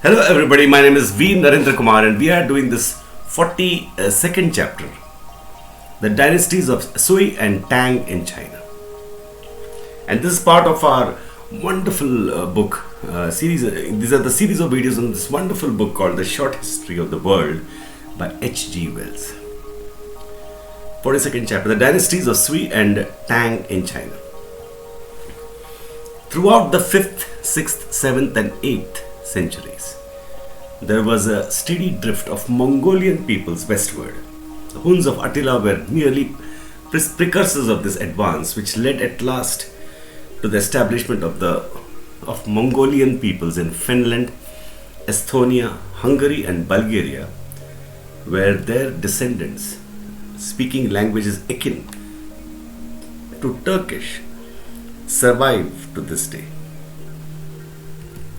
Hello everybody, my name is V. Narendra Kumar and we are doing this 42nd chapter, The Dynasties of Suy and Tang in China. And this is part of our wonderful book series. These are the series of videos on this wonderful book called The Short History of the World by H.G. Wells. 42nd chapter, The Dynasties of Suy and Tang in China. Throughout the 5th, 6th, 7th and 8th centuries, there was a steady drift of Mongolian peoples westward. The Huns of Attila were merely precursors of this advance, which led at last to the establishment of Mongolian peoples in Finland, Esthonia, Hungary and Bulgaria, where their descendants, speaking languages akin to Turkish, survive to this day.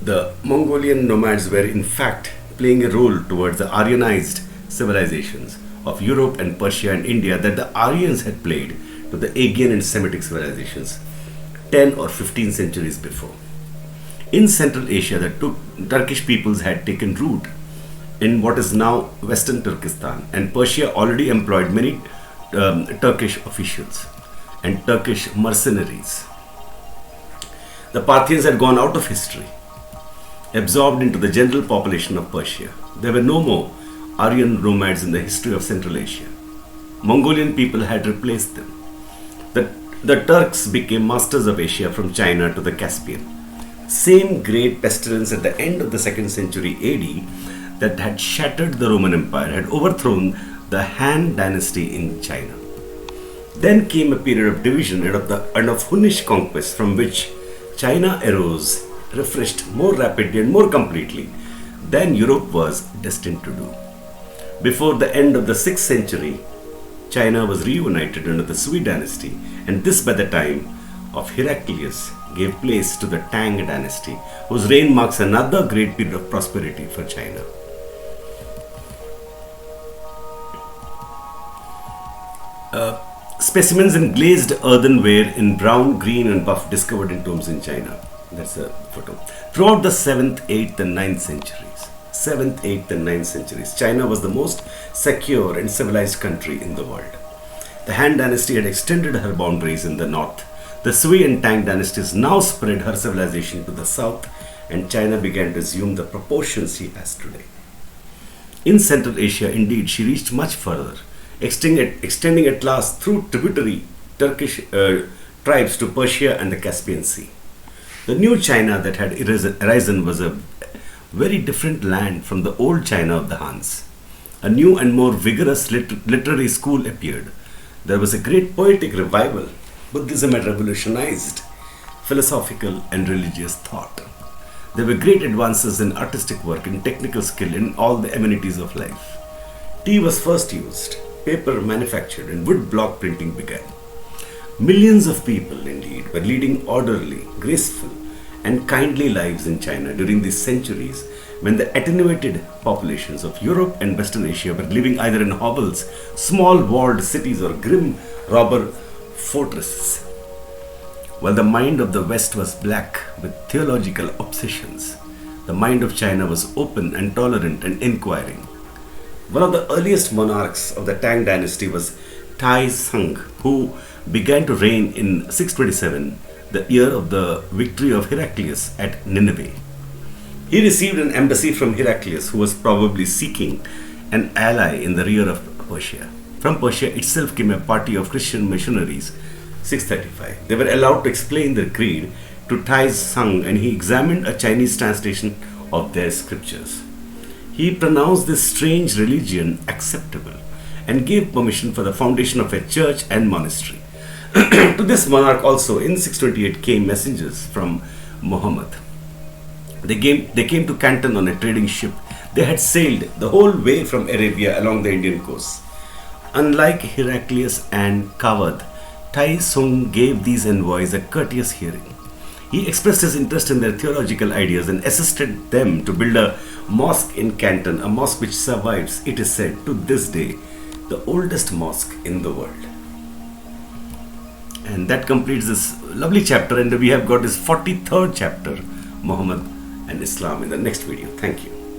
The Mongolian nomads were in fact playing a role towards the Aryanized civilizations of Europe and Persia and India that the Aryans had played to the Ægean and Semitic civilizations 10 or 15 centuries before. In Central Asia, the Turkish peoples had taken root in what is now Western Turkestan, and Persia already employed many Turkish officials and Turkish mercenaries. The Parthians had gone out of history, absorbed into the general population of Persia. There were no more Aryan nomads in the history of Central Asia. Mongolian people had replaced them. The Turks became masters of Asia from China to the Caspian. Same great pestilence at the end of the 2nd century AD that had shattered the Roman Empire had overthrown the Han dynasty in China. Then came a period of division and of Hunnish conquest, from which China arose refreshed more rapidly and more completely than Europe was destined to do. Before the end of the 6th century, China was reunited under the Suy dynasty, and this by the time of Heraclius gave place to the Tang dynasty, whose reign marks another great period of prosperity for China. Specimens in glazed earthenware in brown, green and buff discovered in tombs in China. That's a photo. Throughout the 7th, 8th and 9th centuries, China was the most secure and civilized country in the world. The Han dynasty had extended her boundaries in the north. The Suy and Tang dynasties now spread her civilization to the south, and China began to assume the proportions she has today. In Central Asia, indeed, she reached much further, extending at last through tributary Turkish tribes to Persia and the Caspian Sea. The new China that had arisen was a very different land from the old China of the Huns. A new and more vigorous literary school appeared. There was a great poetic revival. Buddhism had revolutionized philosophical and religious thought. There were great advances in artistic work and technical skill in all the amenities of life. Tea was first used, paper manufactured, and wood block printing began. Millions of people, indeed, were leading orderly, graceful, and kindly lives in China during these centuries when the attenuated populations of Europe and Western Asia were living either in hovels, small walled cities, or grim robber fortresses. While the mind of the West was black with theological obsessions, the mind of China was open and tolerant and inquiring. One of the earliest monarchs of the Tang dynasty was Tai Sung, who began to reign in 627, the year of the victory of Heraclius at Nineveh. He received an embassy from Heraclius, who was probably seeking an ally in the rear of Persia. From Persia itself came a party of Christian missionaries, 635. They were allowed to explain their creed to Tai Sung, and he examined a Chinese translation of their scriptures. He pronounced this strange religion acceptable and gave permission for the foundation of a church and monastery. To this monarch also in 628 came messengers from Muhammad. They came to Canton on a trading ship. They had sailed the whole way from Arabia along the Indian coast. Unlike Heraclius and Kavad, Tai Sung gave these envoys a courteous hearing. He expressed his interest in their theological ideas and assisted them to build a mosque in Canton, a mosque which survives, it is said, to this day, the oldest mosque in the world. And that completes this lovely chapter, and we have got this 43rd chapter, Muhammad and Islam in the next video. Thank you.